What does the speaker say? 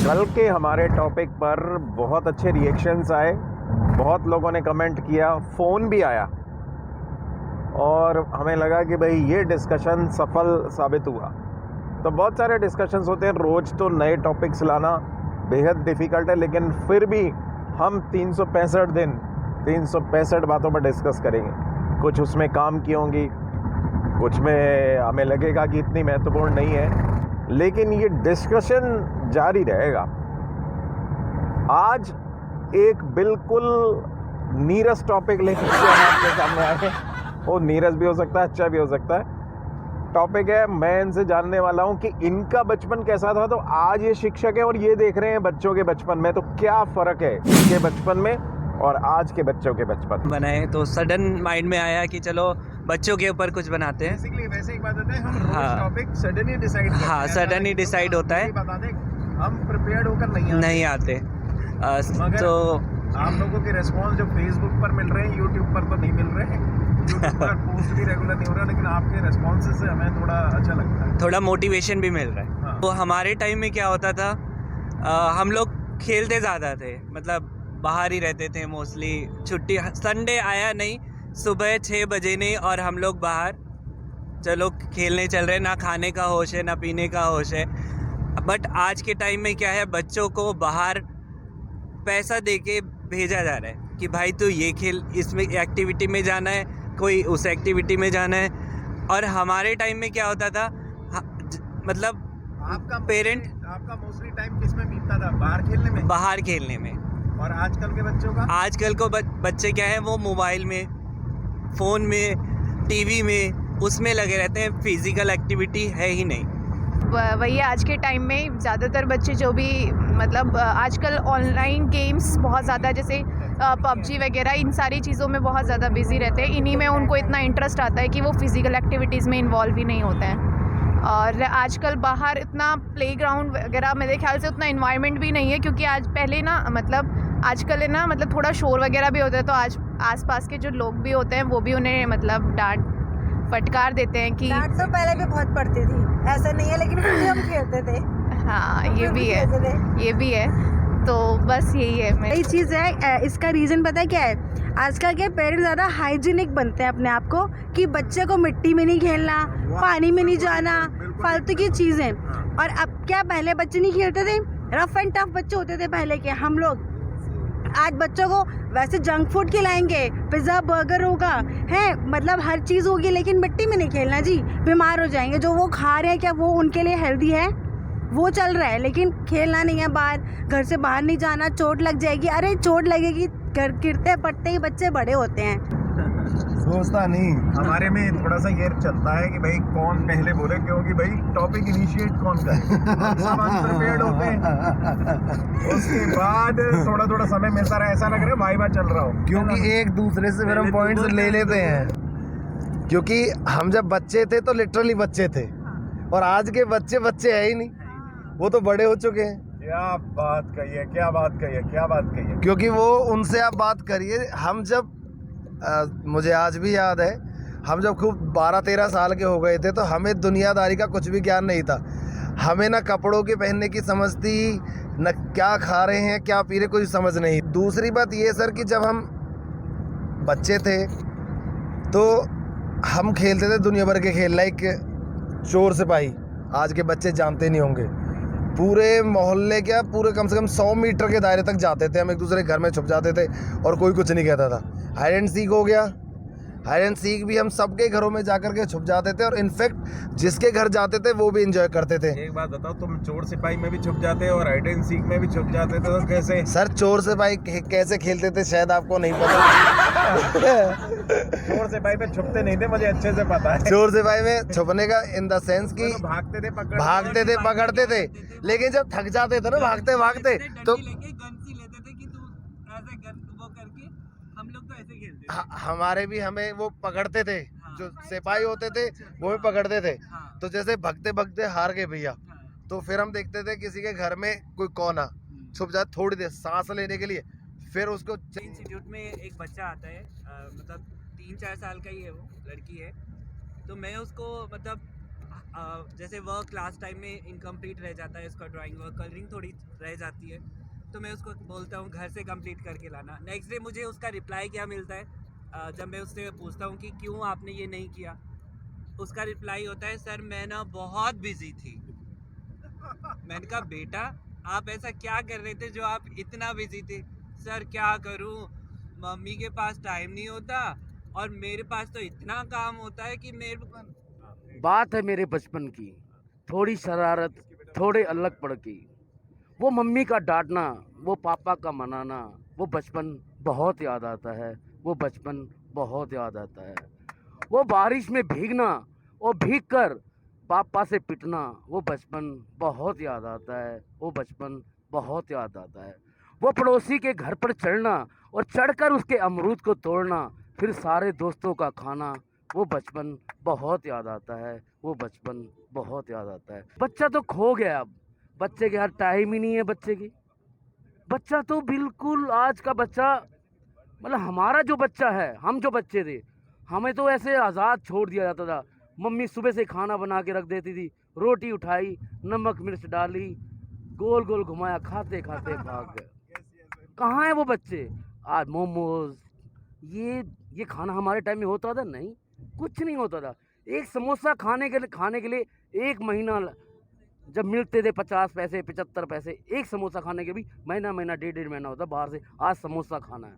कल के हमारे टॉपिक पर बहुत अच्छे रिएक्शंस आए, बहुत लोगों ने कमेंट किया, फ़ोन भी आया और हमें लगा कि भाई ये डिस्कशन सफल साबित हुआ। तो बहुत सारे डिस्कशंस होते हैं, रोज़ तो नए टॉपिक्स लाना बेहद डिफ़िकल्ट है, लेकिन फिर भी हम 365 दिन 365 बातों पर डिस्कस करेंगे। कुछ उसमें काम की होंगी, कुछ में हमें लगेगा कि इतनी महत्वपूर्ण नहीं है, लेकिन ये डिस्कशन जारी रहेगा। आज एक बिल्कुल नीरस टॉपिक लेकर के हम आपके सामने आए हैं। वो नीरस भी हो सकता है, अच्छा भी हो सकता है। टॉपिक है, मैं इनसे जानने वाला हूँ कि इनका बचपन कैसा था। तो आज ये शिक्षक है और ये देख रहे हैं बच्चों के बचपन में, तो क्या फ़र्क है इनके बचपन में और आज के बच्चों के बचपन बनाए। तो सडन माइंड में आया कि चलो बच्चों के ऊपर कुछ बनाते हैं। बेसिकली वैसे एक बात होता है, हम रोज हाँ। टॉपिक सडन ही डिसाइड करते हैं। हाँ, सडन ही डिसाइड होता है, बता दें, हम प्रिपेयर्ड होकर नहीं आते। मगर तो आप लोगों के रिस्पॉन्स जो फेसबुक पर मिल रहे हैं, यूट्यूब पर तो नहीं मिल रहे हैं। यूट्यूब पर पोस्ट भी रेगुलर नहीं हो रहा, लेकिन आपके रिस्पॉन्सेज से हमें थोड़ा अच्छा लगता है, थोड़ा मोटिवेशन भी मिल रहा है। हाँ। तो हमारे टाइम में क्या होता था, हम लोग खेलते ज़्यादा थे, मतलब बाहर ही रहते थे मोस्टली। छुट्टी संडे आया नहीं, सुबह 6 बजे नहीं और हम लोग बाहर चलो खेलने चल रहे, ना खाने का होश है ना पीने का होश है। बट आज के टाइम में क्या है, बच्चों को बाहर पैसा दे के भेजा जा रहा है कि भाई तू ये खेल, इसमें एक्टिविटी में जाना है, कोई उस एक्टिविटी में जाना है। और हमारे टाइम में क्या होता था, मतलब आपका पेरेंट आपका मोस्टली टाइम किस में बीतता था? बाहर खेलने में? बाहर खेलने में। और आजकल के बच्चों का? आजकल को बच्चे क्या है, वो मोबाइल में, फ़ोन में, टीवी में, उसमें लगे रहते हैं। फिजिकल एक्टिविटी है ही नहीं। वही आज के टाइम में ज़्यादातर बच्चे जो भी मतलब आजकल ऑनलाइन गेम्स बहुत ज़्यादा, जैसे पबजी वगैरह, इन सारी चीज़ों में बहुत ज़्यादा बिजी रहते हैं। इन्हीं में उनको इतना इंटरेस्ट आता है कि वो फिज़िकल एक्टिविटीज़ में इन्वॉल्व ही नहीं होते हैं। और आजकल बाहर इतना प्लेग्राउंड वगैरह मेरे ख्याल से उतना इन्वायरमेंट भी नहीं है, क्योंकि आज पहले ना मतलब आजकल है ना, मतलब थोड़ा शोर वगैरह भी होता है, तो आज आसपास के जो लोग भी होते हैं वो भी उन्हें मतलब डांट फटकार देते हैं कि डांट तो पहले भी बहुत पड़ती थी, ऐसा नहीं है, लेकिन फिर भी हम खेलते थे। हाँ, ये भी है, ये भी है। तो बस यही है। यही चीज़ है। इसका रीज़न पता है क्या है? आजकल के पेरेंट्स ज़्यादा हाइजीनिक बनते हैं अपने आप को, कि बच्चे को मिट्टी में नहीं खेलना, पानी में नहीं जाना, फालतू की चीज़ें। और अब क्या, पहले बच्चे नहीं खेलते थे, रफ एंड टफ बच्चे होते थे पहले के हम लोग। आज बच्चों को वैसे जंक फूड खिलाएंगे, पिज़्ज़ा बर्गर होगा, है मतलब हर चीज़ होगी, लेकिन मिट्टी में नहीं खेलना जी, बीमार हो जाएंगे। जो वो खा रहे हैं क्या वो उनके लिए हेल्दी है? वो चल रहा है, लेकिन खेलना नहीं है, बाहर घर से बाहर नहीं जाना, चोट लग जाएगी। अरे चोट लगेगी, गिरते पड़ते ही बच्चे बड़े होते हैं। सोचता नहीं। हमारे में थोड़ा सा ये चलता है कि भाई कौन पहले बोले, क्योंकि भाई टॉपिक इनिशिएट कौन करे, सब अनप्रिपेयर्ड होते हैं। उसके बाद थोड़ा थोड़ा समय मिलता रहा, ऐसा लग रहा है वाइवा चल रहा हो, क्योंकि एक दूसरे से फिर हम पॉइंट्स ले लेते हैं। क्योंकि हम जब बच्चे थे तो लिटरली बच्चे थे, और आज के बच्चे है ही नहीं, वो तो बड़े हो चुके हैं। क्या बात कही है, क्या बात कही है, क्या बात कही है। क्योंकि वो उनसे आप बात करिए, हम जब मुझे आज भी याद है, हम जब खूब 12-13 साल के हो गए थे, तो हमें दुनियादारी का कुछ भी ज्ञान नहीं था। हमें ना कपड़ों के पहनने की समझ थी, न क्या खा रहे हैं क्या पी रहे, कुछ समझ नहीं। दूसरी बात ये सर कि जब हम बच्चे थे तो हम खेलते थे दुनिया भर के खेल, लाइक चोर सिपाही। आज के बच्चे जानते नहीं होंगे। पूरे मोहल्ले क्या, पूरे कम से कम 100 मीटर के दायरे तक जाते थे हम, एक दूसरे के घर में छुप जाते थे और कोई कुछ नहीं कहता था। हाइड एंड सीक हो गया, हाइड एंड सीक भी हम सबके घरों में जाकर के छुप जाते थे, और इनफैक्ट जिसके घर जाते थे वो भी एंजॉय करते थे। एक बात बताओ, तुम चोर सिपाही में भी छुप जाते और हाइड एंड सीक में भी छुप जाते थे, तो कैसे? सर चोर सिपाही कैसे खेलते थे शायद आपको नहीं पता। चोर सिपाही में छुपते नहीं थे, मुझे अच्छे से पता है। चोर सिपाही में छुपने का इन द सेंस कि भागते थे, पकड़ते थे, लेकिन जब थक जाते थे ना भागते भागते, तो हम लोग तो ऐसे खेलते थे। हमारे भी, हमें वो पकड़ते थे, जो सिपाही होते थे वो भी पकड़ते थे। तो जैसे भगते भगते हार गए भैया, तो फिर हम देखते थे किसी के घर में कोई कोना छुप जाए थोड़ी देर सांस लेने के लिए, फिर उसको इंस्टीट्यूट में एक बच्चा आता है, मतलब 3-4 साल का ही है, वो लड़की है। तो मैं उसको मतलब जैसे वर्क क्लास टाइम में इनकम्प्लीट रह जाता है इसका ड्राइंग वर्क, कलरिंग थोड़ी रह जाती है, तो मैं उसको बोलता हूँ घर से कंप्लीट करके लाना। नेक्स्ट डे मुझे उसका रिप्लाई क्या मिलता है, जब मैं उससे पूछता हूँ कि क्यों आपने ये नहीं किया, उसका रिप्लाई होता है सर मैं ना बहुत बिजी थी। मैंने कहा बेटा आप ऐसा क्या कर रहे थे जो आप इतना बिजी थे? सर क्या करूँ, मम्मी के पास टाइम नहीं होता और मेरे पास तो इतना काम होता है कि मेरे बात है मेरे बचपन की, थोड़ी शरारत, थोड़े अलग पड़ की, वो मम्मी का डांटना, वो पापा का मनाना, वो बचपन बहुत याद आता है, वो बचपन बहुत याद आता है। वो बारिश में भीगना और भीग कर पापा से पिटना, वो बचपन बहुत याद आता है, वो बचपन बहुत याद आता है। वो पड़ोसी के घर पर चढ़ना और चढ़कर उसके अमरूद को तोड़ना, फिर सारे दोस्तों का खाना, वो बचपन बहुत याद आता है, वो बचपन बहुत याद आता है। बच्चा तो खो गया, अब बच्चे के हाथ टाइम ही नहीं है। बच्चा तो बिल्कुल आज का बच्चा, मतलब हमारा जो बच्चा है, हम जो बच्चे थे, हमें तो ऐसे आज़ाद छोड़ दिया जाता था। मम्मी सुबह से खाना बना के रख देती थी, रोटी उठाई, नमक मिर्च डाली, गोल गोल घुमाया, खाते खाते भाग गए। कहाँ है वो बच्चे? आज मोमोज, ये खाना हमारे टाइम में होता था? नहीं, कुछ नहीं होता था। एक समोसा खाने के लिए 1 महीना जब मिलते थे 50 पैसे 75 पैसे, एक समोसा खाने के भी महीना 1.5 महीना होता बाहर से। आज समोसा खाना है,